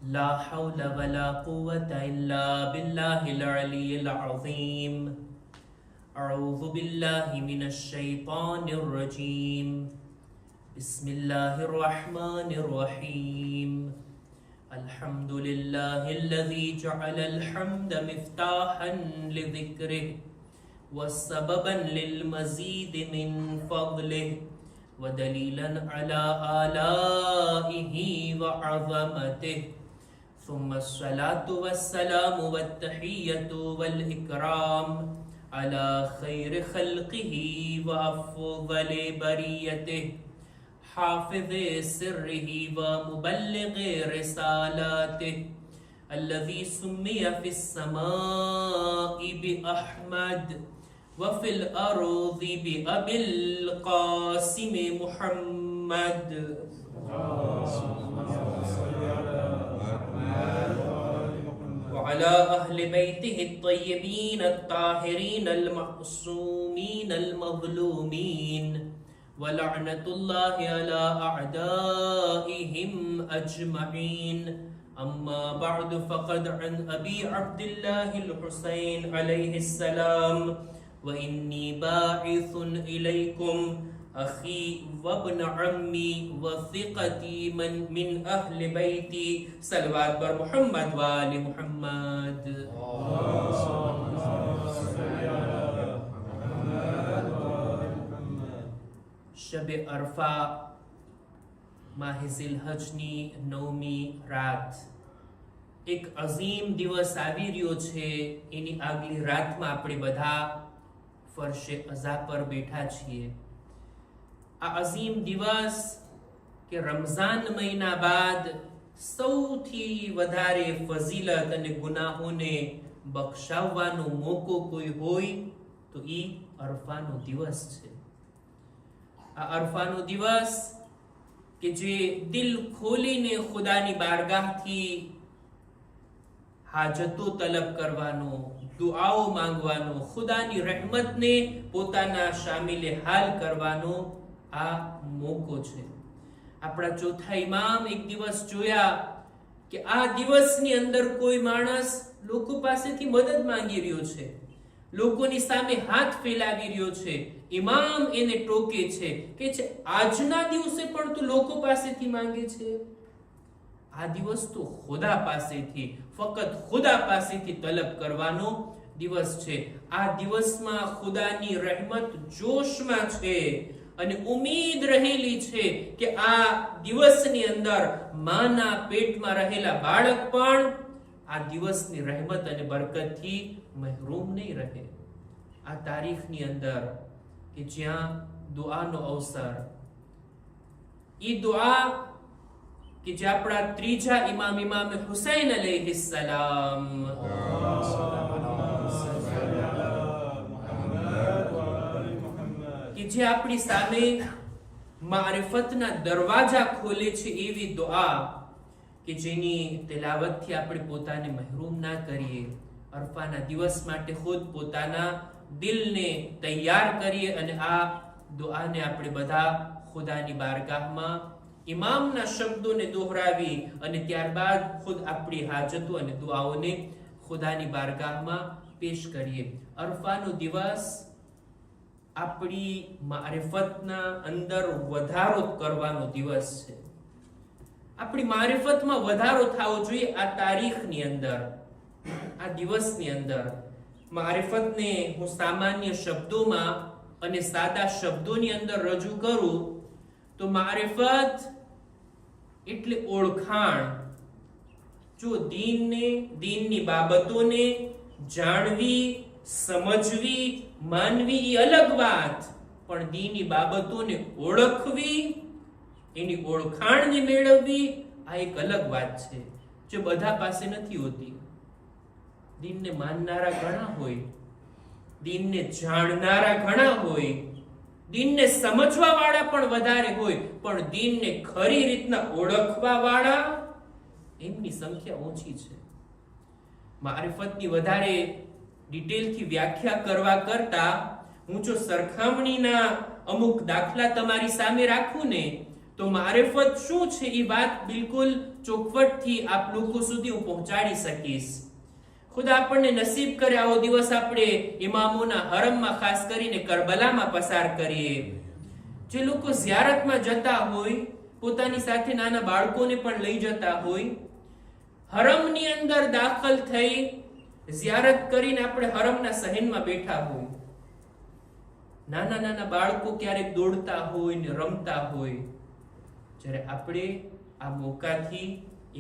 لا حول ولا قوة إلا بالله العلي العظيم. أعوذ بالله من الشيطان الرجيم. بسم الله الرحمن الرحيم. الحمد لله الذي جعل الحمد مفتاحا لذكره وسببا للمزيد من فضله ودليلا على آلائه وعظمته. ثم الصلاة والسلام والتحية والإكرام على خير خلقه وأفضل بريته حافظ سره ومبلغ رسالاته الذي سمي في السماء بأحمد وفي الأرض بأبي القاسم محمد. وعلى أهل بيته الطيبين الطاهرين المعصومين المظلومين ولعنة الله على أعدائهم أجمعين. أما بعد فقد عن أبي عبد الله الحسين عليه السلام وإني باعث إليكم أخي وابن عمي وثقتي من أهل بيتي صلوات بر محمد وآل محمد. શબ અરફા માહે ઝિલહજની 9મી રાત એક અઝીમ દિવસ આવી રહ્યો છે. એની આગલી રાતમાં આપણે બધા ફરશે અઝા પર બેઠા છીએ. આ અઝીમ દિવસ કે રમઝાન મહિના બાદ સૌથી વધારે ફઝીલત અને ગુનાહોને બક્ષાવવાનો મોકો કોઈ હોય તો ઈ અરફાનો દિવસ છે. આ અરફાનો દિવસ કે જે દિલ ખોલીને ખુદાની બારગાહથી હાજતો તલબ કરવાનો, દુઆઓ માંગવાનો, ખુદાની રહેમતને પોતાના શામિલે હાલ કરવાનો આ મોકો છે. આપણા ચોથા ઇમામ એક દિવસ જોયા કે આ દિવસની અંદર કોઈ માણસ લોકો પાસેથી મદદ માંગી રહ્યો છે, લોકોની સામે હાથ ફેલાવી રહ્યો છે. ઇમામ એને ટોકે છે કે છે આજના દિવસે પણ તું લોકો પાસેથી માંગે છે. આ દિવસ તો ખુદા પાસેથી, ફક્ત ખુદા પાસેથી તલબ કરવાનો દિવસ છે. આ દિવસમાં ખુદાની રહેમત જોશમાં છે અને ઉમ્મીદ રહેલી છે કે આ દિવસની અંદર માના પેટમાં રહેલા બાળક પણ આ દિવસની રહેમત અને બરકતથી મહેરૂમ નહીં રહે. આ તારીખની અંદર કે જ્યાં દુઆનો અવસર, ઈ દુઆ કે જે આપણા ત્રીજા ઇમામ હુસૈન અલૈહિસ્સલામ કે જે આપણી સામે મારિફતના દરવાજા ખોલે છે એવી દુઆ કે જેની તિલાવતથી આપણે પોતાને મહેરૂમ ના કરીએ. અરફાના દિવસ માટે ખુદ પોતાના દિલને તૈયાર કરીએ અને આ દુઆને આપણે બધા ખુદાની બારગાહમાં ઇમામના શબ્દોને દોહરાવી અને ત્યારબાદ ખુદ આપણી હાજતો અને દુઆઓને ખુદાની બારગાહમાં પેશ કરીએ. અરફાનો દિવસ આપણી મારિફતના અંદર વધારો કરવાનો દિવસ છે. આપણી મારિફતમાં વધારો થવો જોઈએ. આ તારીખની અંદર, આ દિવસની અંદર મારિફતને હું સામાન્ય શબ્દોમાં અને સાદા શબ્દોની અંદર રજૂ કરું તો મારિફત એટલે ઓળખાણ. જો દીનની બાબતોને જાણવી, સમજવી, માનવી એ અલગ વાત, પણ દીની બાબતોને ઓળખવી, એની ઓળખાણને મેળવવી આ એક અલગ વાત છે, જે બધા પાસે નથી હોતી. દીનને માનનારા ઘણા હોય, દીનને જાણનારા ઘણા હોય, દીનને સમજવા વાળા પણ વધારે હોય, પણ દીનને ખરી રીતના ઓળખવા વાળા એમની સંખ્યા ઓછી છે. મારિફતની વધારે ડિટેલથી વ્યાખ્યા કરવા કરતા હું જો સરખામણીના અમુક દાખલા તમારી સામે રાખું ને તો મારિફત શું છે એ વાત બિલકુલ ચોખવટથી આપ લોકો સુધી હું પહોંચાડી શકીશ. ખુદ આપણને નસીબ કરે આવો દિવસ આપણે ઇમામોના હરમમાં ખાસ કરીને કરબલામાં પસાર કરીએ. જે લોકો ઝિયારતમાં જતા હોય, પોતાની સાથે નાના બાળકોને પણ લઈ જતા હોય, હરમની અંદર દાખલ થઈ ઝિયારત કરીને આપણે હરમના સહેનમાં બેઠા હોય, નાના નાના બાળકો ક્યારેક દોડતા હોય ને રમતા હોય, જ્યારે આપણે આ મોકાથી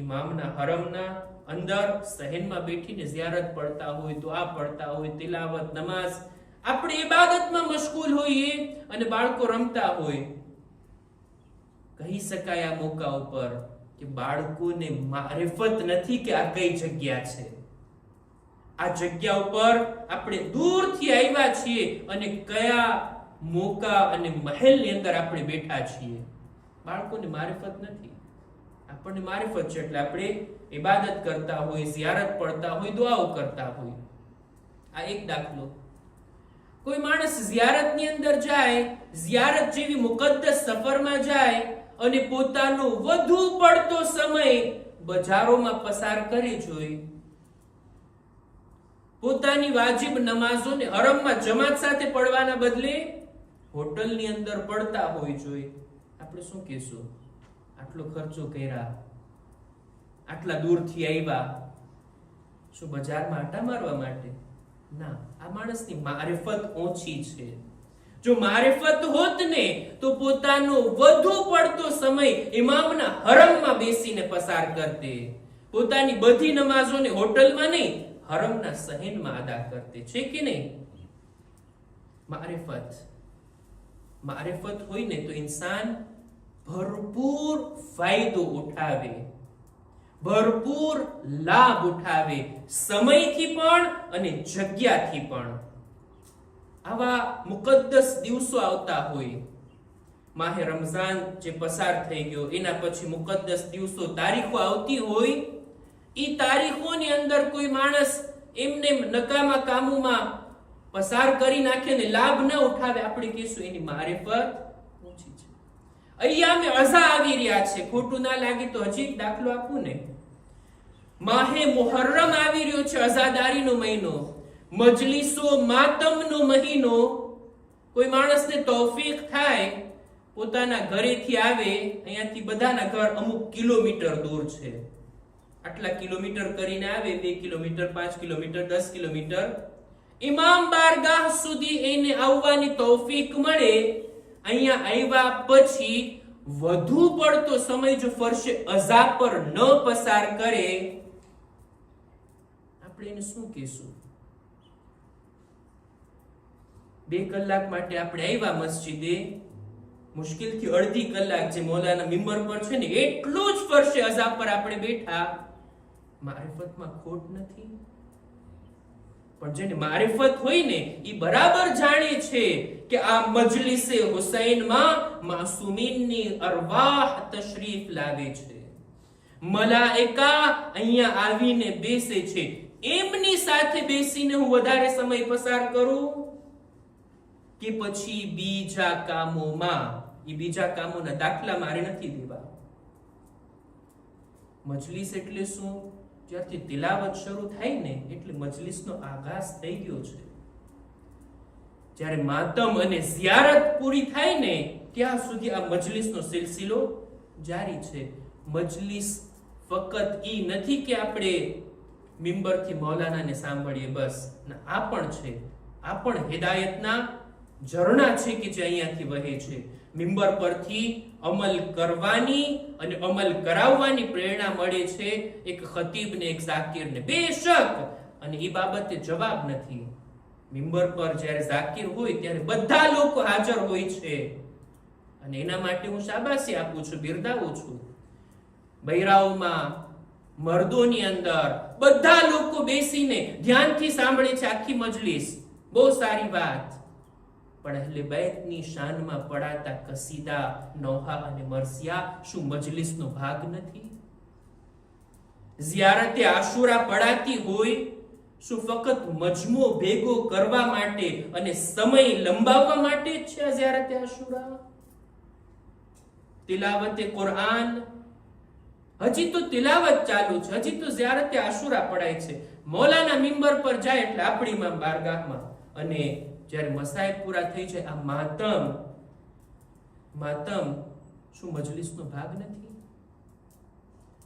ઇમામના હરમના અંદર સહેનમાં બેઠીને ઝિયારત પડતા હોય, દુઆ પડતા હોય, તિલાવત, નમાઝ, આપણે ઇબાદતમાં મશગુલ હોઈએ અને બાળકો રમતા હોય, કહી શકાય આ મોકા ઉપર કે બાળકોને મારિફત નથી કે આ કઈ જગ્યા છે. આ જગ્યા ઉપર આપણે દૂરથી આવ્યા છીએ અને કયા મોકા અને મહેલની અંદર આપણે બેઠા છીએ. બાળકોને મારિફત નથી, આપણને મારિફત છે એટલે આપણે ઇબાદત કરતા હોય, ઝિયારત પડતા હોય, દુઆઓ કરતા હોય. આ એક દાખલો. કોઈ માણસ ઝિયારતની અંદર જાય, ઝિયારત જેવી મુકદ્દસ સફરમાં જાય અને પોતાનો વધુ પડતો સમય બજારોમાં પસાર કરી જોઈ, પોતાની વાજિબ નમાઝોને હરમમાં જમાત સાથે પડવાના બદલે હોટલની અંદર પડતા હોય જોઈ, આપણે શું કહેશું? આટલો ખર્ચો કર્યા, આટલા દૂરથી આવ્યા, શું બજારમાં આટા મારવા માટે? ના, આ માણસની મારિફત ઓછી છે. જો મારિફત હોત ને તો પોતાનો વધુ પડતો સમય ઇમામના હરમમાં બેસીને પસાર કરતે, પોતાની બધી નમાઝોને હોટલમાં નહીં, હરમના સહેનમાં અદા કરતે. છે કે નહીં? મારિફત હોય ને તો ઇન્સાન ભરપૂર ફાયદો ઉઠાવે, ભરપૂર લાભ ઉઠાવે, સમયથી પણ અને જગ્યાથી પણ. આવા મુકદ્દસ દિવસો આવતા હોય, માહે રમઝાન જે પસાર થઈ ગયો એના પછી મુકદ્દસ દિવસો, તારીખો આવતી હોય, ઈ તારીખોની અંદર કોઈ માણસ એમને નકામા કામોમાં પસાર કરી નાખે ને લાભ ન ઉઠાવે, આપણે કહીશું એની મારિફત ઓછી છે. અય્યામે અઝા આવી રહ્યા છે, ખોટું ના લાગે તો હજી એક દાખલો આપું ને. માહે મુહર્રમ આવી રહ્યો છે, અઝાદારીનો મહિનો, મજલિસો માતમનો મહિનો. કોઈ માણસને તૌફીક થાય, પોતાના ઘરેથી આવે, અહીંયાથી બધાના ઘર અમુક કિલોમીટર દૂર છે, આટલા કિલોમીટર કરીને આવે, 2 કિલોમીટર, 5 કિલોમીટર, 10 કિલોમીટર, ઇમામ બારગાહ સુધી એને આવવાની તૌફીક મળે. અહીંયા આવ્યા પછી વધુ પડતો સમય જો ફરશે અઝા પર ન પસાર કરે, આપણે એને શું કહેશું? 2 કલાક માટે આપણે આવ્યા મસ્જિદે, મુશ્કિલથી અડધી કલાક જે મૌલાના મિંબર પર છે ને એટલું જ ફરશે અઝા પર આપણે બેઠા. મારિફતમાં ખોટ નથી, પણ જેને મારિફત હોય ને એ બરાબર જાણે છે કે આ મજલિસે હુસૈનમાં માસૂમીનની અરવાહ તશરીફ લાવે છે, મલાઈકા અહીંયા આવીને બેસે છે, એમની સાથે બેસીને હું વધારે સમય પસાર કરું કે પછી બીજા કામોમાં? એ બીજા કામોના દાખલા મારે નથી દેવા. મજલિસ એટલે શું? જ્યારથી તિલાવત શરૂ થાય ને એટલે મજલિસનો આગાઝ થઈ ગયો છે. જ્યારે માતમ અને ઝિયારત પૂરી થાય ને ત્યાં સુધી આ મજલિસનો સિલસિલો જારી છે. મજલિસ ફક્ત ઈ નથી કે આપણે મિંબરથી મૌલાનાને સાંભળીએ બસ, આ પણ છે, આ પણ હિદાયતના ઝરણા છે કે જે અહીંયાથી વહે છે. મિંબર પરથી અમલ કરવાની અને અમલ કરાવવાની પ્રેરણા મળે છે એક ખતીબને, એક ઝાકીરને. બેશક, અને એ બાબતે જવાબ નથી. મિંબર પર જ્યારે ઝાકીર હોય ત્યારે બધા લોકો હાજર હોય છે અને એના માટે હું શાબાશી આપું છું, બિરદાવું છું. બૈરાઓમાં, મર્દોની અંદર બધા લોકો બેસીને ધ્યાનથી સાંભળે છે આખી મજલિસ, બહુ સારી વાત. પણ અહલે બેતની શાનમાં પડાતા કસીદા, નોહા અને મરસિયા શું મજલિસનો ભાગ નથી? ઝિયારતે આશુરા પડાતી હોય, શું ફક્ત મજમો ભેગો કરવા માટે અને સમય લંબાવવા માટે જ છે ઝિયારતે આશુરા? તિલાવતે કુરઆન, હજી તો તિલાવત ચાલુ છે, હજી તો ઝિયારતે આશુરા પડાય છે. મૌલાના મિંબર પર જાય એટલે આપણી ઇમામ બારગાહમાં, અને જ્યારે મસાઈબ પૂરા થઈ જાય આ માતમ શું મજલિસનો ભાગ નથી?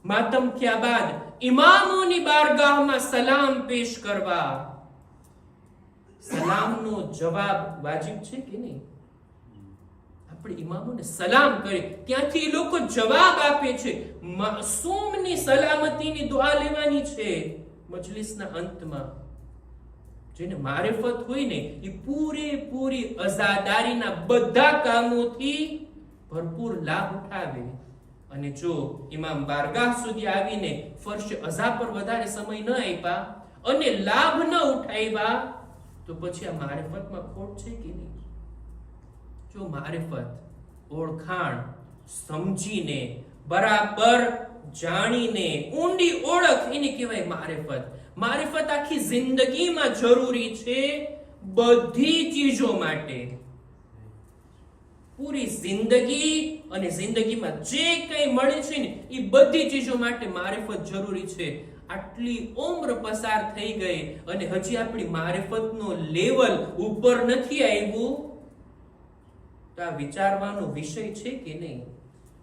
માતમ થયા બાદ ઇમામોની બારગાહમાં સલામ પેશ કરવા, સલામનો જવાબ વાજિબ છે કે નહીં? આપણે ઇમામોને સલામ કરે ત્યાંથી લોકો જવાબ આપે છે. માસૂમની સલામતીની દુઆ લેવાની છે મજલિસના અંતમાં. જેને મારિફત હોય ને એ પૂરેપૂરી અઝાદારીના બધા કામોથી ભરપૂર લાભ ઉઠાવે. અને જો ઇમામ બારગાહ સુધી આવીને ફર્શ અઝા પર વધારે સમય ન આપ્યા અને લાભ ન ઉઠાવ્યા તો પછી આ મારિફતમાં ખોટ છે કે નહીં? જો મારિફત, ઓળખાણ, સમજીને બરાબર જાણીને ઊંડી ઓળખ, એને કહેવાય મારિફત. મારિફત આખી જિંદગીમાં જરૂરી છે, બધી ચીજો માટે. પૂરી જિંદગી અને જિંદગીમાં જે કંઈ મળે છે ને એ બધી ચીજો માટે મારિફત જરૂરી છે. આટલી ઉંમર પસાર થઈ ગઈ અને હજી આપણી મારિફતનો લેવલ ઉપર નથી આવ્યું તો આ વિચારવાનો વિષય છે કે નહીં?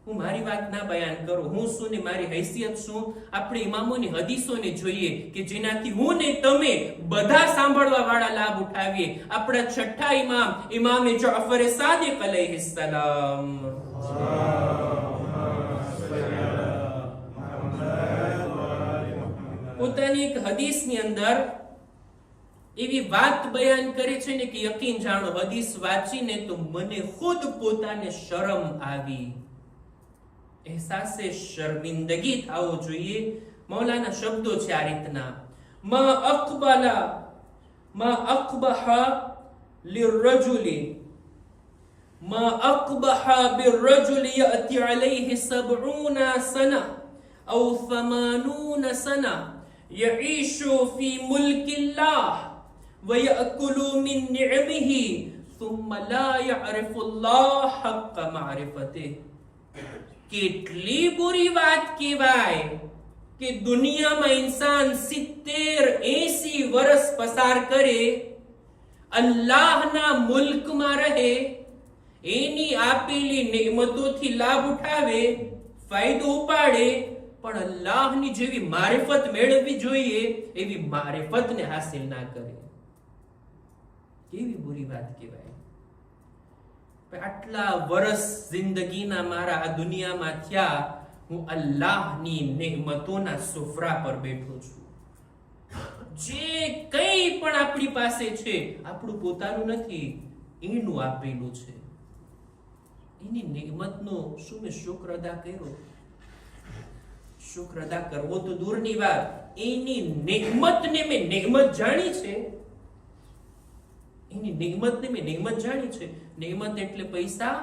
હું મારી વાત ના બયાન કરું, હું શું ને મારી હૈસિયત શું? આપણે ઇમામોની હદીસોને જોઈએ કે જેનાથી હું ને તમે બધા સાંભળવા વાળા લાભ ઉઠાવીએ. આપણા છઠ્ઠા ઇમામ ઇમામે જાફર સાદિક અલૈહિસ્સલામ પોતાની એક હદીસની અંદર એવી વાત બયાન કરે છે ને કે યકીન જાણો, હદીસ વાંચીને તો મને ખુદ પોતાને શરમ આવી, અહેસાસે શર્મિંદગી થવો જોઈએ. મૌલાના શબ્દો છે આ રીતના: મા અકબહ બિર્રજુલી યأتي عليه 70 سنة أو 80 سنة يعيش في ملك الله ويأكل من نعمه ثم لا يعرف الله حق معرفته. કેટલી બુરી વાત કહેવાય કે દુનિયામાં ઇન્સાન 70-80 વર્ષ પસાર કરે, અલ્લાહના મુલ્કમાં રહે, એની આપેલી નેમતોથી લાભ ઉઠાવે, ફાયદો ઉપાડે, પણ અલ્લાહની જેવી મારિફત મેળવવી જોઈએ એવી મારિફતને હાસિલ ના કરે. કેવી બુરી વાત કહેવાય. આટલા વર્ષ જિંદગીના મારા આ દુનિયામાં થયા, હું અલ્લાહની નેમતોના સુફરા પર બેઠો છું. જે કંઈ પણ આપણી પાસે છે આપણું પોતાનું નથી, એનું આપેલું છે. એની નેમતનો શું મેં શુક્ર અદા કર્યો? શુક્ર અદા કરવો તો દૂરની વાત, એની નેમતને મેં નેમત જાણી છે. એની નેમતને મેં નેમત જાણી છે. નેમત એટલે પૈસા,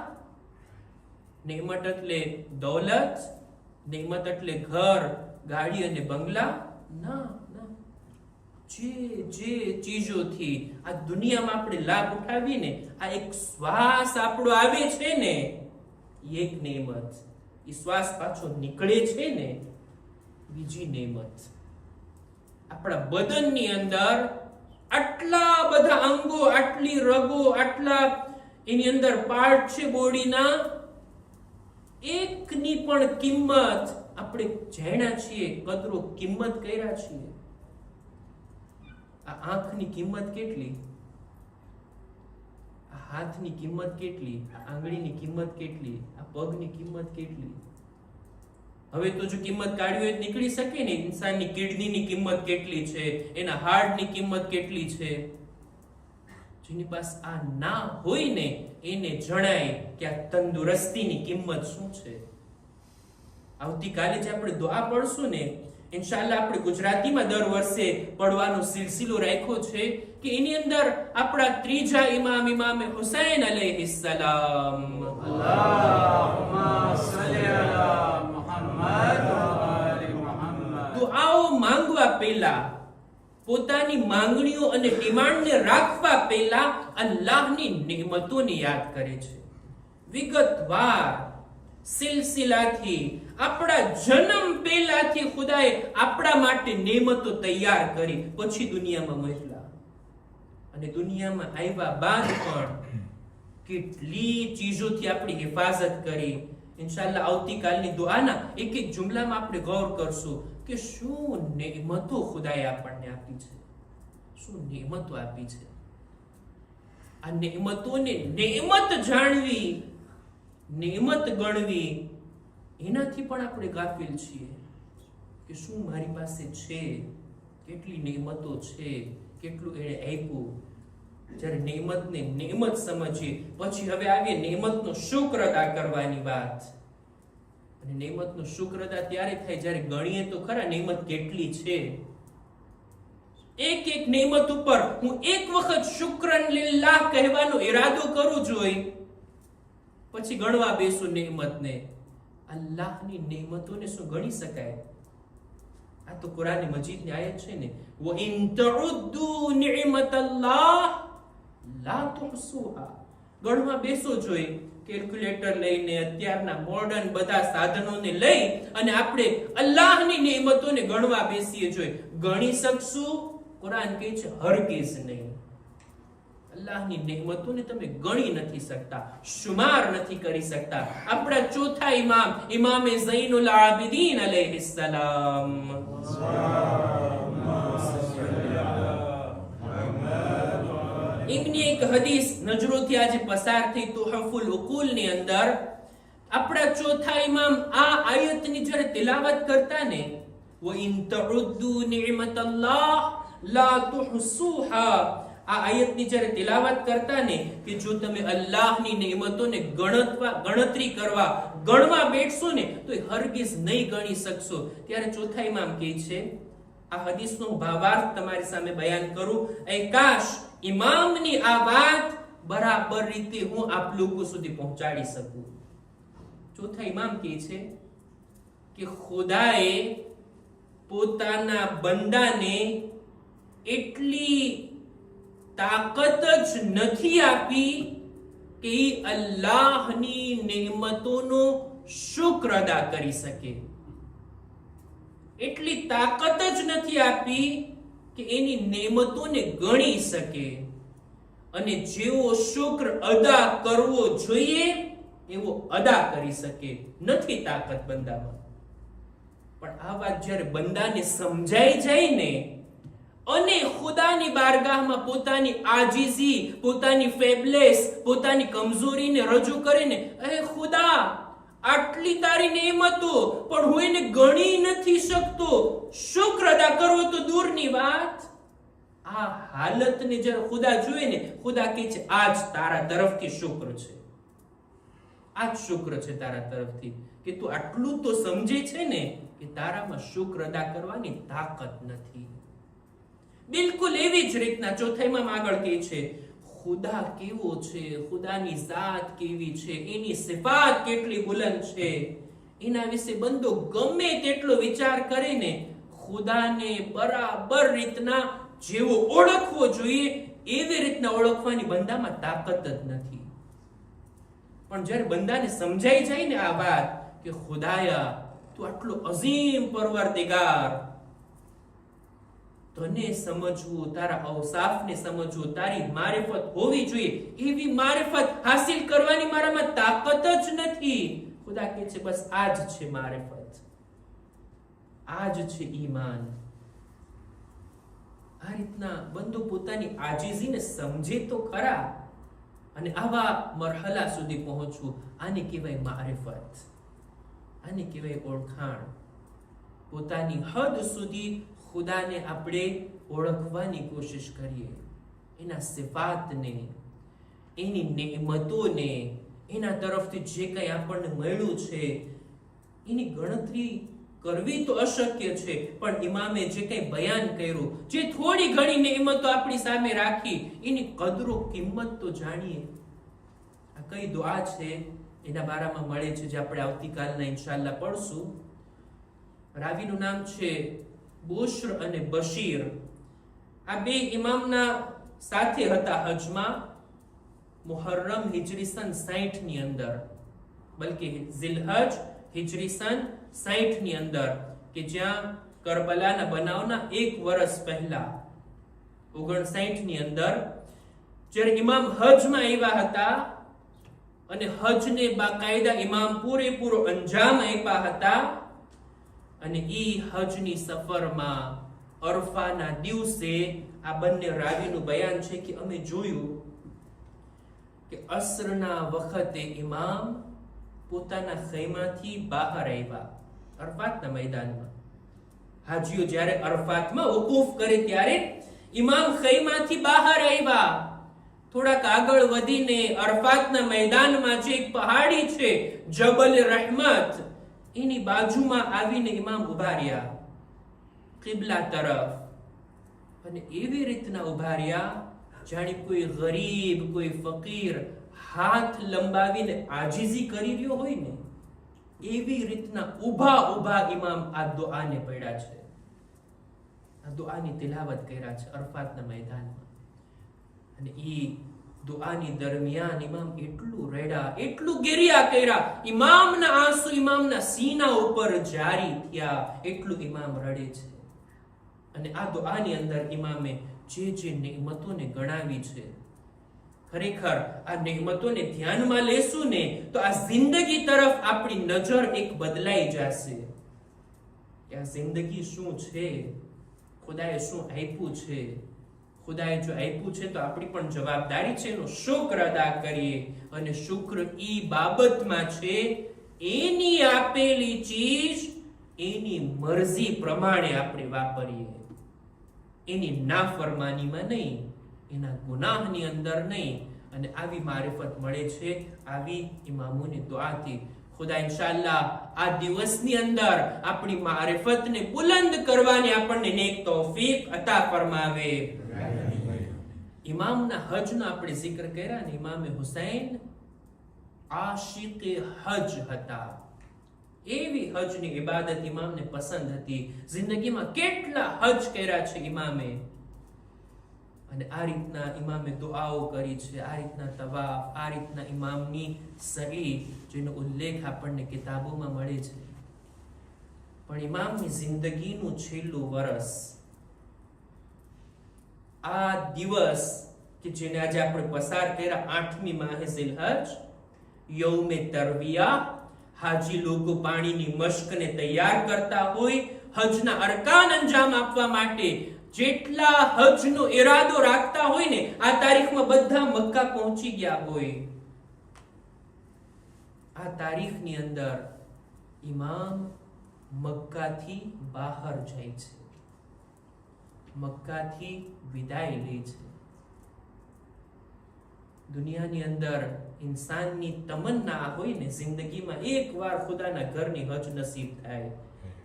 નેમત એટલે દોલત, નેમત એટલે ઘર, ગાડી અને બંગલા ના. જે ચીજોથી આ દુનિયામાં આપણે લાભ ઉઠાવીને આ એક શ્વાસ આપણો આવે છે ને, એક નેમત. એ શ્વાસ પાછો નીકળે છે ને, બીજી નેમત. આપણા બદનની અંદર આટલા બધા અંગો, આટલી રગો, આટલા એની અંદર પાર્ટ છે બોડીના, એકની પણ કિંમત આપણે જાણ્યા છીએ, કદરો કિંમત કર્યા છીએ. આ આંખની કિંમત કેટલી, આ હાથની કિંમત કેટલી, આ આંગળીની કિંમત કેટલી, આ પગની કિંમત કેટલી? હવે તો જો કિંમત કાઢવી હોય તો નીકળી શકે ને. ઇન્સાનની કિડનીની કિંમત કેટલી છે, એના હાર્ટની કિંમત કેટલી છે. જેની પાસે આ ના હોય ને એને જણાય કે આ તંદુરસ્તીની કિંમત શું છે. આવતીકાલે જે આપણે દુઆ પડશું ને, ઇન્શાઅલ્લાહ આપણે ગુજરાતીમાં દર વર્ષે પડવાનો સિલસિલો રાખ્યો છે કે એની અંદર આપણા ત્રીજા ઇમામ ઇમામે હુસૈન અલૈહિસ્સલામ, અલ્લાહુમ્મા સલ્લી અલા મુહમ્મદ વ આલી મુહમ્મદ, દુઆઓ માંગવા પહેલા, પોતાની માંગણીઓ અને ડિમાન્ડને રાખવા પહેલા અલ્લાહની નેમતોને યાદ કરે છે. વિગતવાર સિલસિલાથી, આપણા જન્મ પહેલાથી ખુદાએ આપણા માટે નેમતો તૈયાર કરી, પછી દુનિયામાં મોકલા. અને દુનિયામાં આવ્યા બાદ પણ કેટલી ચીજોથી આપણી હિફાજત કરી. ઇન્શાઅલ્લાહ આવતીકાલની દુઆના એક એક જુમલામાં આપણે ગૌર કરશું કે શું નેમતો ખુદાએ આપણને આપી છે, શું નેમતો આપી છે. આ નેમતોને નેમત જાણવી, નેમત ગણવી, એનાથી પણ આપણે ગાફિલ છીએ કે શું મારી પાસે છે, કેટલી નેમતો છે, કેટલું એને આપ્યું. જ્યારે નેમતને નેમત સમજીએ પછી હવે આવીએ નેમતનો શુક્ર અદા કરવાની વાત. અને નેમતનો શુક્ર અદા ત્યારે થાય જ્યારે ગણીએ તો ખરા નેમત કેટલી છે. એક એક નેમત ઉપર હું એક વખત શુક્રન લિલ્લાહ કહેવાનો ઈરાદો કરું જોઈએ, પછી ગણવા બેસું નેમતને. અલ્લાહની નેમતોને શું ગણી શકાય? આ તો કુરાન મજીદની આયત છે ને, વ ઇન તઉદ્દુ નિ'મતલ્લાહ લા tuhsuha. ગણવા બેસો જોઈએ, કેલ્ક્યુલેટર લઈને, અત્યારના મોડર્ન બધા સાધનોને લઈ અને આપણે અલ્લાહની નેમતોને ગણવા બેસીએ જોઈએ. ગણી શકશું? કુરાન કહે છે હરગિઝ નહીં. અલ્લાહની નેમતોને તમે ગણી નથી શકતા, શુમાર નથી કરી શકતા. આપણા ચોથા ઇમામ, ઇમામે ઝૈનુલ આબિદીન અલૈહિસ સલામ, એમની એક હદીસ નજરોથી આજે પસાર થઈ તુહફુલ ઉકુલ ની અંદર, આપણા ચોથા ઇમામ આ આયતની જ્યારે તિલાવત કરતા ને, વ ઇન તઉદ્દુ નિ'મતલ્લાહ લા tuhsuha, આ આયતની જ્યારે તિલાવત કરતા ને કે જો તમે અલ્લાહની નેમતોને ગણતરી કરવા, ગણવા બેઠશો ને તો હરગિઝ નહીં ગણી શકશો. ત્યારે ચોથા ઇમામ કહે છે, આ હદીસનો ભાવાર્થ તમારી સામે બયાન કરું, એ કાશ ઇમામની આ વાત બરાબર રીતે હું આપ લોકો સુધી પહોંચાડી શકું. ચોથા ઇમામ કહે છે કે ખુદાએ પોતાના બંદાને એટલી તાકાત જ નથી આપી કે અલ્લાહની નેમતોનો શુક્ર અદા કરી શકે. એટલી તાકાત જ નથી આપી કે એની નેમતોને ગણી શકે. અને જેવો શુક્ર અદા કરવો જોઈએ એવો અદા કરી શકે, નથી તાકાત બંદામાં. પણ આ વાત જ્યારે બંદાને સમજાઈ જાય ને, અને ખુદાની બારગાહમાં પોતાની આજીઝી, પોતાની ફેબલેસ, પોતાની કમજોરીને રજૂ કરીને, એ ખુદા આટલી તારી નેમતો પણ હું એને ગણી નથી શકતો, શુક્ર અદા કરવો તો દૂરની વાત. આ હાલતને જ્યારે ખુદા જોઈએ ને, ખુદા કહે છે આજ તારા તરફથી શુક્ર છે, આજ શુક્ર છે તારા તરફથી કે તું આટલું તો સમજે છે ને કે તારામાં શુક્ર અદા કરવાની તાકાત નથી. બિલકુલ એવી જ રીતના ચોથા ઇમામ આગળ કહે છે, ખુદા કેવો છે, ખુદાની ઝાત કેવી છે, એની સિફાત કેટલી બુલંદ છે, એના વિશે બંદો ગમે તેટલો વિચાર કરે ને, ખુદાને બરાબર રીતના જેવો ઓળખવો જોઈએ એવી રીતના ઓળખવાની બંદામાં તાકાત જ નથી. પણ જ્યારે બંદાને સમજાઈ જાય ને આ વાત કે ખુદાયા તું આટલો અઝીમ પરવરદિગાર, તને સમજવું, તારા અવસાફને સમજવું, તારી મારિફત હોવી જોઈએ, એવી મારિફત હાસિલ કરવાની મારામાં તાકાત જ નથી. ખુદા કહે છે બસ આ જ છે મારિફત, આ જ છે ઈમાન. આ રીતના બંદો પોતાની આજીઝીને સમજે તો ખરા, અને આવા મરહલા સુધી પહોંચવું, આને કહેવાય મારિફત, આને કહેવાય ઓળખાણ. પોતાની હદ સુધી ખુદાને આપણે ઓળખવાની કોશિશ કરીએ, એના સિફાતને, એની નેમતોને, એના તરફથી જે કંઈ આપણને મળ્યું છે એની ગણતરી કરવી તો અશક્ય છે. પણ ઇમામે જે કંઈ બયાન કર્યું, જે થોડી ઘણી નેમતો આપણી સામે રાખી, એની કદરો કિંમત તો જાણીએ. આ કઈ દુઆ છે એના બારામાં મળે છે જે આપણે આવતીકાલના ઇન્શાઅલ્લાહ પડશું. રાવીનું નામ છે બુશ્ર અને બશીર. આ બે ઇમામના સાથે હતા હજમાં મુહર્રમ હિજરી સન 60 ની અંદર. બલકે ઝિલહજ હિજરી સન 60 ની અંદર કે જ્યાં કરબલાના બનાવના 1 વર્ષ પહેલા 59 ની અંદર જ્યારે ઇમામ હજમાં આવ્યા હતા અને હજને બાકાયદા ઇમામ પૂરેપૂરો અંજામ આપ્યા હતા અને ઈ હજની સફરમાં અરફાના દિવસે આ બંને રાવીનું બયાન છે કે અમે જોયું કે અસરના વખતે ઇમામ પોતાના ખૈમાથી બહાર આવ્યા અરફાતના મેદાનમાં. હાજીઓ જ્યારે અરફાતમાં વકૂફ કરે ત્યારે ઇમામ ખૈમાથી બહાર આવ્યા. થોડાક આગળ વધીને અરફાતના મેદાનમાં જે એક પહાડી છે જબલ રહેમત, એની બાજુમાં આવીને ઇમામ ઉભા રહ્યા કિબલા તરફ, અને એવી રીતના ઉભા રહ્યા જાણે કોઈ ગરીબ, કોઈ ફકીર હાથ લંબાવીને આજીઝી કરી રહ્યો હોય ને, એવી રીતના ઊભા ઊભા ઇમામ આ દુઆને પડ્યા છે, આ દુઆની તિલાવત કર્યા છે અરફાતના મેદાનમાં. અને ઈ દુઆની દરમિયાન ઇમામ એટલું રડ્યા, એટલું ગેરિયા કર્યા, ઇમામના આંસુ ઇમામના સીના ઉપર જારી થયા, એટલું ઇમામ રડે છે. અને આ દુઆની અંદર ઇમામે જે નેમતોને ગણાવી છે, ખરેખર આ નેમતોને ધ્યાનમાં લેશું ને તો આ જિંદગી તરફ આપણી નજર એક બદલાઈ જશે કે આ જિંદગી શું છે, ખુદાએ શું આપ્યું છે. ખુદાએ જો આપ્યું છે તો આપણી પણ જવાબદારી છે એનો શુક્ર અદા કરીએ. અને શુક્ર ઈ બાબતમાં છે એની આપેલી ચીજ એની મરજી પ્રમાણે આપણે વાપરીએ, એની નાફરમાનીમાં નહીં, એના ગુનાહની અંદર નહીં. અને આવી મારિફત મળે છે આવી ઇમામોની દુઆથી. ખુદા ઇન્શાઅલ્લાહ આ દિવસની અંદર આપણી મારિફતને બુલંદ કરવાની આપણને નેક તૌફીક અતા ફરમાવે. ઇમામના હજનો આપણે zikr કર્યા ને, ઇમામે હુસૈન આશિકે હજ હતા. એવી હજની ઇબાદત ઇમામને પસંદ હતી. જિંદગીમાં કેટલા હજ કર્યા છે ઇમામે, અને આ રીતના ઇમામે દુઆઓ કરી છે, આ રીતના તવાફ, આ રીતના ઇમામની સહી, જેનો ઉલ્લેખ આપણને કિતાબોમાં મળે છે. પણ ઇમામની જિંદગીનું છેલ્લું વર્ષ, આ દિવસ કે જેને આજે આપણે પસાર કર્યા 8મી માહે ઝિલહજ, યૌમે તરવિયા, હાજી લોકો પાણીની મશ્કને તૈયાર કરતા હોય, હજના અરકાન અંજામ આપવા માટે જેટલા હજનો ઈરાદો રાખતા હોય ને, આ તારીખમાં બધા મક્કા પહોંચી ગયા હોય. આ તારીખની અંદર ઇમામ મક્કાથી બહાર જાય છે, મક્કાથી વિદાય લે છે. દુનિયાની અંદર ઇન્સાનની તમન્ના હોય ને, જિંદગીમાં એકવાર ખુદાના ઘરની હજ નસીબ થાય,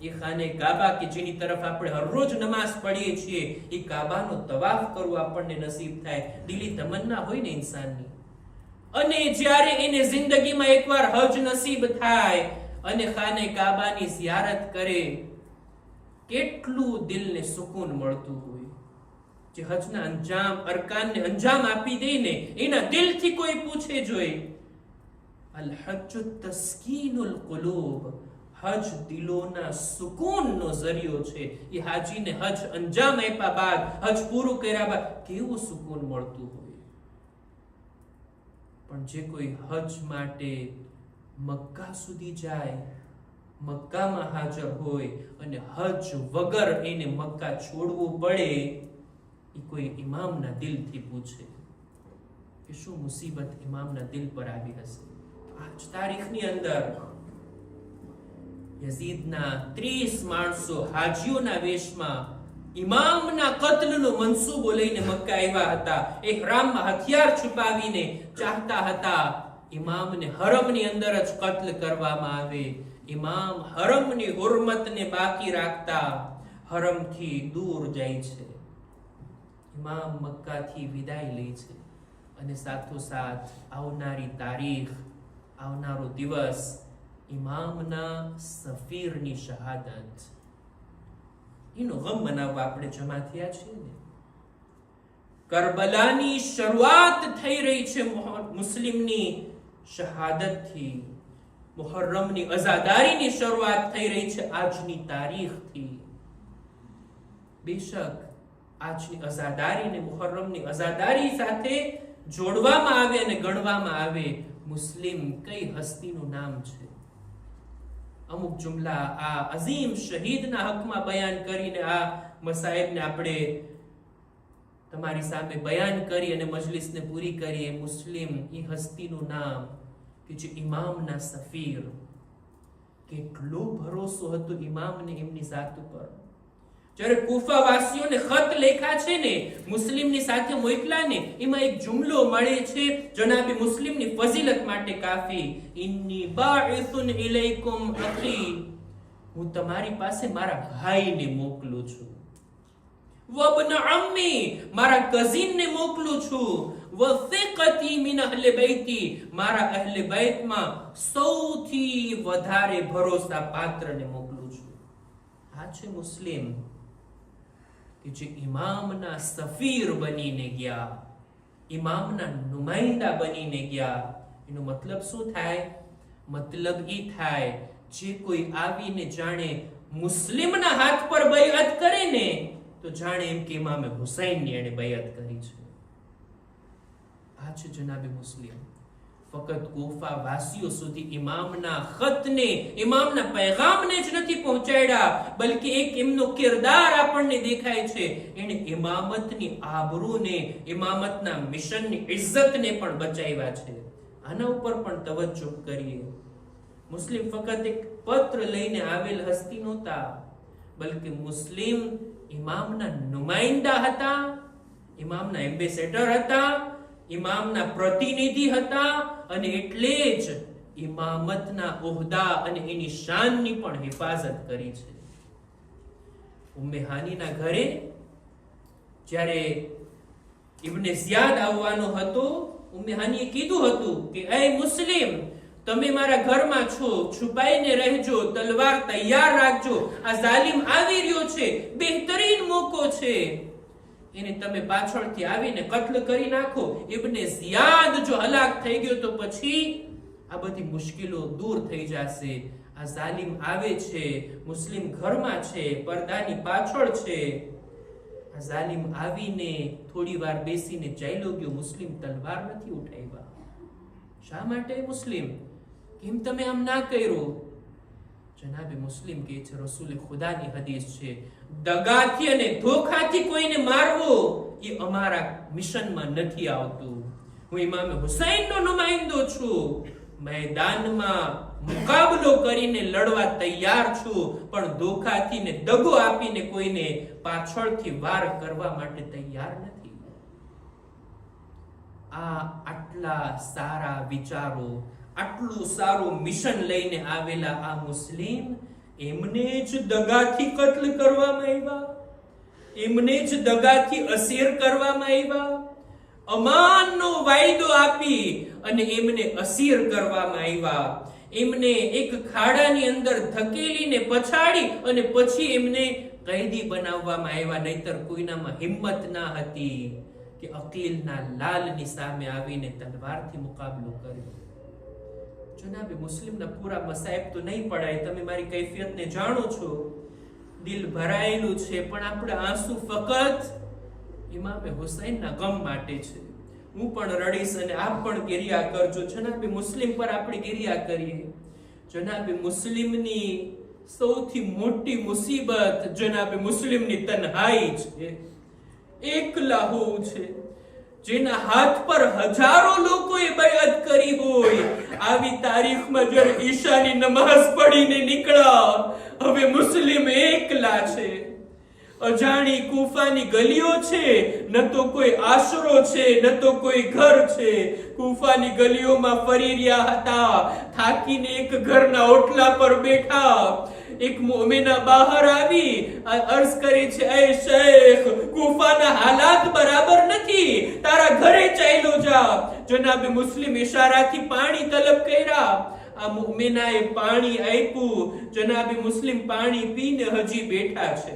એ ખાને કાબા કે જેની તરફ આપણે હરરોજ નમાઝ પઢીએ છીએ, એ કાબાનો તવાફ કરવું આપણને નસીબ થાય, દિલી તમન્ના હોય ને ઇન્સાનની. અને જ્યારે એને જિંદગીમાં એકવાર હજ નસીબ થાય અને ખાને કાબાની ઝિયારત કરે, કેટલું દિલને સુકૂન મળતું હોય. જે હજના અંજામ અરકાનને અંજામ આપી દે ને, એના દિલથી કોઈ પૂછે જોઈ, અલ હજ્જુ તસ્કીનુલ કુલૂબ, હજ દિલોના સુકૂનનો ઝરિયો છે. એ હાજીને હજ અંજામ આપ્યા બાદ, હજ પૂરું કર્યા બાદ કેવું સુકૂન મળતું હોય. પણ જે કોઈ હજ માટે મક્કા સુધી જાય, મક્કામાં હાજર હોય અને હજ વગર એને મક્કા છોડવું પડે, એ કોઈ ઇમામના દિલથી પૂછે કે શું મુસીબત ઇમામના દિલ પર આવી હશે. આજ તારીખની અંદર યઝીદના 30 માણસો હાજીઓના વેશમાં ઇમામના કત્લનો મનસૂબો લઈને મક્કા આવ્યા હતા. ઇહરામમાં હથિયાર છુપાવીને ચાહતા હતા ઇમામને હરમની અંદર જ કત્લ કરવામાં આવે. ઇમામ હરમની હુરમતને બાકી રાખતા હરમથી દૂર જાય છે. ઇમામ મક્કાથી વિદાય લે છે અને સાથોસાથ આવનારી તારીખ, આવનારો દિવસ, ઇમામના સફીરની શહાદત, એનો ગમ મનાવવા આપણે જમા થયા છીએ ને. કરબલાની શરૂઆત થઈ રહી છે મુસ્લિમની શહાદતથી. મુહર્રમની અઝાદારીની શરૂઆત થઈ રહી છે આજની તારીખથી. બેશક આજની અઝાદારીને મુહર્રમની અઝાદારી સાથે જોડવામાં આવે અને ગણવામાં આવે, મુસ્લિમ કઈ હસ્તીનું નામ છે. અમુક જુમલા આ અઝીમ શહીદના હકમાં બયાન કરીને આ મસાઈબને આપણે તમારી સામે બયાન કરી અને મજલિસને પૂરી કરીએ. મુસ્લિમ એ હસ્તીનું નામ કે જે ઇમામના સફીર, કેટલો ભરોસો હતો ઇમામને એમની જાત ઉપર. જ્યારે કુફા વાસીઓને ખત લેખા છે ને મુસ્લિમની સાથે મોકલા ને, એમાં એક જુમલો મળે છે જનાબે મુસ્લિમની ફઝીલત માટે કાફી, ઇન્ની બાઇસુન ઇલૈકુમ અખી, હું તમારી પાસે મારા ભાઈને મોકલું છું. વબ્ન અમ્મી, મારા કઝિનને મોકલું છું. વસિકતી મિન અહલે બૈતી, મારા અહલે બૈતમાં સૌથી વધારે ભરોસા પાત્રને મોકલું છું. આ છે મુસ્લિમ કે જે ઇમામના સફીર બનીને ગયા, ઇમામના નુમાઇંદા બનીને ગયા. એનો મતલબ શું થાય? મતલબ એ થાય જે કોઈ આવીને જાણે મુસ્લિમના હાથ પર બૈઅત કરે ને તો જાણે એમ કે ઇમામે હુસૈનની એણે બૈઅત કરી છે. આ છે જનાબે મુસ્લિમ. ફક્ત કૂફા વાસીઓ સુધી ઇમામના ખતને, ઇમામના પૈગામને જ નથી પહોંચાડ્યા, બલકે એક એમનો કિરદાર આપણને દેખાય છે. એને ઇમામતની આબરૂને, ઇમામતના મિશનની ઇજ્જતને પણ બચાવ્યા છે. આના ઉપર પણ તવજ્જો કરીએ. મુસ્લિમ ફક્ત એક પત્ર લઈને આવેલ હસ્તી નહોતા, બલકે મુસ્લિમ ઇમામના નુમાઇંદા હતા, ઇમામના એમ્બેસેડર હતા, ઇમામના પ્રતિનિધિ હતા, અને એટલે જ ઇમામતના ઓહદા અને એની શાનની પણ હિફાજત કરી છે. ઉમ્મે હાનીના ઘરે જ્યારે ઇબ્ને ઝિયાદ આવવાનો હતો, ઉમ્મે હાનીએ કીધું હતું કે એ મુસ્લિમ, તમે મારા ઘરમાં છો, છુપાઈને રહેજો, તલવાર તૈયાર રાખજો, આ જાલિમ આવી રહ્યો છે, બહેતરીન મોકો છે, એને તમે પાછળથી આવીને કત્લ કરી નાખો. ઇબ્ને ઝિયાદ જો હલાક થઈ ગયો તો પછી આ બધી મુશ્કેલો દૂર થઈ જશે. આ જાલિમ આવે છે, મુસ્લિમ ઘરમાં છે, પડદાની પાછળ છે. આ જાલિમ આવીને થોડી વાર બેસીને ચાલ્યો ગયો, મુસ્લિમ તલવાર નથી ઉઠાવ્યા. શા માટે મુસ્લિમ? કેમ તમે આમ ના કર્યો? જનાબે મુસ્લિમ કહે છે, રસૂલ ખુદાની હદીસ છે, દગાથી અને ધોખાથી કોઈને મારવો એ અમારા મિશનમાં નથી આવતું. હું ઇમામે હુસૈનનો નુમાઇંદો છું, મેદાનમાં મુકાબલો કરીને લડવા તૈયાર છું, પણ ધોખાથી ને દગો આપીને કોઈને પાછળથી વાર કરવા માટે તૈયાર નથી. આટલા સારા વિચારો, આટલું સારું મિશન લઈને આવેલા આ મુસ્લિમ, એમને જ દગાથી કત્લ કરવામાં આવ્યા, એમને જ દગાથી અસીર કરવામાં આવ્યા, અમાનનો વાયદો આપી અને એમને અસીર કરવામાં આવ્યા. એમને એક ખાડાની અંદર ધકેલીને પછાડી અને પછી એમને કૈદી બનાવવામાં આવ્યા. નહીતર કોઈનામાં હિંમત ના હતી કે અકીલના લાલની સામે આવીને તલવારથી મુકાબલો કર્યો. જનાબે મુસ્લિમના પૂરા મસાઈબ તો નહીં પડાય, તમે મારી કૈફિયતને જાણો છો, દિલ ભરાયેલું છે, પણ આપણે આંસુ ફક્ત ઇમામે હુસૈનના ગમ માટે છે. હું પણ રડીશ અને આપ પણ ગિરિયા કરજો. જનાબે મુસ્લિમ પર આપણે ગિરિયા કરીએ. જનાબે મુસ્લિમની સૌથી મોટી મુસીબત જનાબે મુસ્લિમની તન્હાઈ છે, એકલા હોવું છે. જેના હાથ પર હજારો લોકોએ બૈઅત કરી હોય, આવી તારીખમાં જ્યારે ઈશાની નમાઝ પડીને નીકળ્યા, હવે મુસ્લિમ એકલા છે. અજાણી કૂફાની ગલીઓ છે, ન તો કોઈ આશરો છે, ન તો કોઈ ઘર છે. કૂફાની ગલીઓમાં ફરી રહ્યા હતા, થાકીને એક ઘરના ઓટલા પર બેઠા. એક મોમિના બહાર આવી અર્ઝ કરે છે, એ શેખ, કૂફાના હાલાત બરાબર નથી, તારા ઘરે ચાલ્યો જા. જનાબે મુસ્લિમ ઇશારાથી પાણી તલબ કર્યા. આ મોમિનાએ પાણી આપ્યું. જનાબે મુસ્લિમ પાણી પીને હજી બેઠા છે.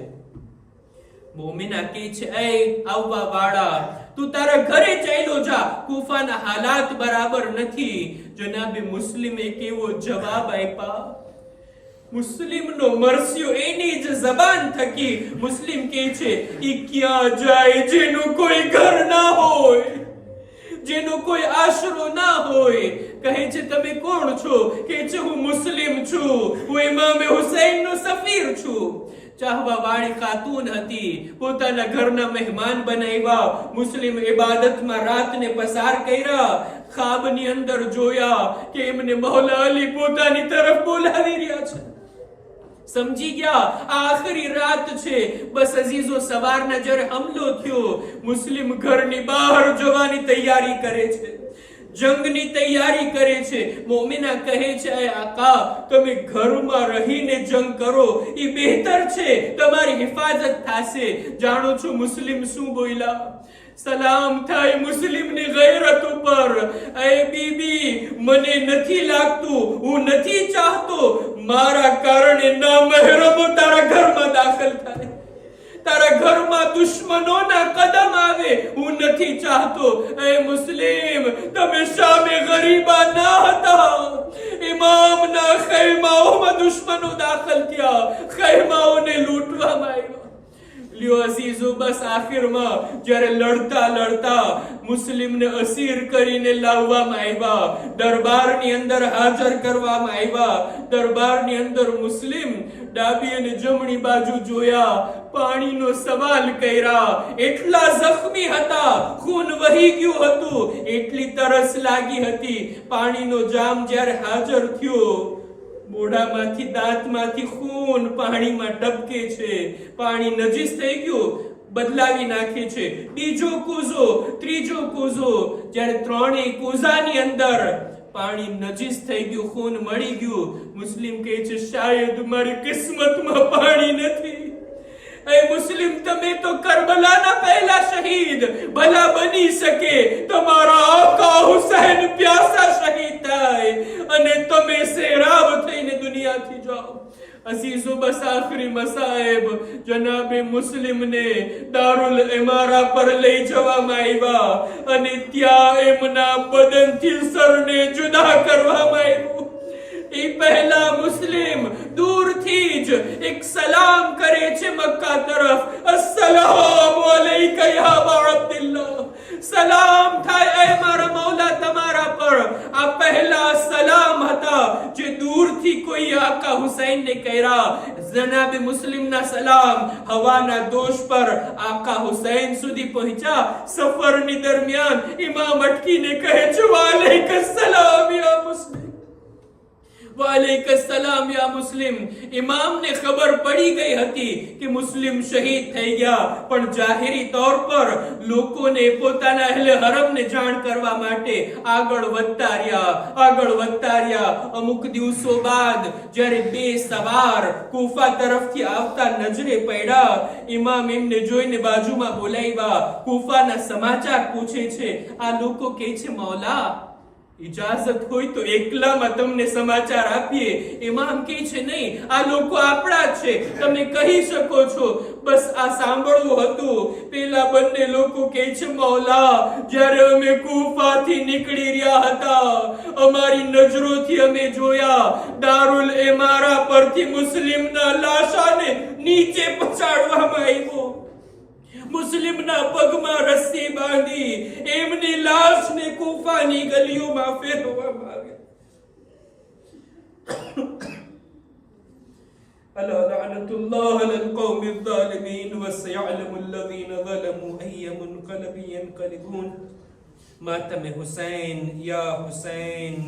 મોમિના કહે છે, એ આવવા વાળા, તું તારા ઘરે ચાલ્યો જા, કૂફાના હાલાત બરાબર નથી. જનાબે મુસ્લિમ એક એવો જવાબ આપ્યા. મુસ્લિમનો મરસ્યો એની જ જબાન થકી મુસ્લિમ કહે છે, ઈ ક્યાં જાય જેનું કોઈ ઘર ના હોય, જેનો કોઈ આશરો ના હોય. કહે છે તમે કોણ છો? કહે છે હું મુસ્લિમ છું, હું ઇમામ હુસૈન નો સફીર છું. ચાહવા વાળી ખાતુન હતી, પોતાના ઘરના મહેમાન બનાવ્યા, મુસ્લિમ ઇબાદતમાં રાતને પસાર કર્યા. ખાબની અંદર જોયા કે એમને મૌલા અલી પોતાની તરફ બોલાવી રહ્યા છે. સમજી ગયા આ આખરી રાત છે. બસ અઝીઝો, સવારના જ્યારે હમલો થયો, મુસ્લિમ ઘરની બહાર જવાની તૈયારી કરે છે, જંગની તૈયારી કરે છે. મોમિના કહે છે, એ આકા તમે ઘરમાં રહીને જંગ કરો, એ બહેતર છે, તમારી હિફાજત થશે. જાણો છો મુસ્લિમ શું બોલ્યા? સલામ થાય મુસ્લિમની ગૈરત ઉપર. એ બીબી, મને નથી લાગતું, હું નથી ચાહતો મારા કારણે નામહેરમો તારા ઘરમાં દાખલ થાય, તારા ઘરમાં દુશ્મનોના કદમ આવે. હું નથી ચાહતો. એ મુસ્લિમ, તમે સામે ગરીબા ના હતા. ઇમામના ખૈમાઓમાં દુશ્મનો દાખલ થયા, ખૈમાઓને લૂંટવામાં આવ્યા. લ્યો અઝીઝો, બસ આખિરમાં જ્યારે લડતા લડતા મુસ્લિમને અસીર કરીને લાવવામાં આવ્યા, દરબારની અંદર હાજર કરવામાં આવ્યા. દરબારની અંદર મુસ્લિમ ડાબી અને જમણી બાજુ જોયા, પાણીનો સવાલ કર્યા. એટલા જખમી હતા, ખૂન વહી ગયું હતું, એટલી તરસ લાગી હતી. પાણીનો જામ જ્યારે હાજર થયો, મોઢામાંથી દાંતમાંથી ખૂન પાણીમાં ટપકે છે. પાણી નજીસ થઈ ગયું, બદલાવી નાખે છે. બીજો કૂઝો, ત્રીજો કૂઝો. જ્યારે ત્રણેય કૂઝાની અંદર પાણી નજીસ થઈ ગયું, ખૂન મળી ગયું. મુસ્લિમ કહે છે, શાયદ મારી કિસ્મતમાં પાણી નથી. એ મુસ્લિમ, તમે તો કરબલાના પહેલા શહીદ, ભલા બની શકે તમારા આકા હુસૈન પ્યાસા શહીદ થાય અને તમે સેરાબ થઈને દુનિયાથી જાઓ. અઝીઝો, બસ આખરી મસાહેબ જનાબે મુસ્લિમને દારુલ ઇમારા પર લઈ જવામાં આવ્યા અને ત્યાં એમના બદનથી સરને જુદા કરવામાં આવ્યું. એ પહેલા મુસ્લિમ દૂરથી જ એક સલામ કરે છે મક્કા તરફ. અસ્સલામુ અલૈકા યા અબા અબ્દુલ્લાહ, સલામ થાય એ મારા મૌલા તમારા પર. આ પહેલા સલામ હતા જે દૂરથી કોઈ આકા હુસૈનને કર્યા. જનાબે મુસ્લિમના સલામ હવાના દોષ પર આકા હુસૈન સુધી પહોંચ્યા. સફરની દરમિયાન ઇમામ અટકીને કહે છે, વાલેકુમ સલામ યા મુસ્લિમ, વાલેકુમ સલામ યા મુસ્લિમ. ઇમામને ખબર પડી ગઈ હતી કે મુસ્લિમ શહીદ થઈ ગયા, પણ જાહેરી તौर પર લોકોને પોતાના અહેલે હરમને જાણ કરવા માટે આગળ વધતા રહ્યા. અમુક દિવસો બાદ જ્યારે બે સવાર કૂફા તરફથી આવતા નજરે પડ્યા, ઇમામ એમને જોઈને બાજુમાં બોલાવ્યા. કૂફાના સમાચાર પૂછે છે. આ લોકો કહે છે, મૌલા ઇજાઝત હોય તો એકલામાં તમને સમાચાર આપીએ. ઇમામ કહે છે, નહીં, આ લોકો આપણા છે, તમે કહી શકો છો. બસ આ સાંભળવું હતું. પેલા બંને લોકો કહે છે, મૌલા જ્યારે અમે કૂફાથી નીકળી રહ્યા હતા, અમારી નજરોથી અમે જોયા દારુલ ઇમારા પરથી મુસ્લિમના લાશાને નીચે પછાડવામાં આવ્યો. મુસ્લિમના પગમાં રસ્સી બાંધી એમની લાશને કૂફાની ગલીઓમાં ફેરવવામાં આવી. અલા લઅનતુલ્લાહ અલલ કૌમિઝ ઝાલિમીન વસયઅલમુલ લઝીના ઝલમુ અય્ય મુનકલબિન યનકલિબૂન. માતમ હુસૈન યા હુસૈન.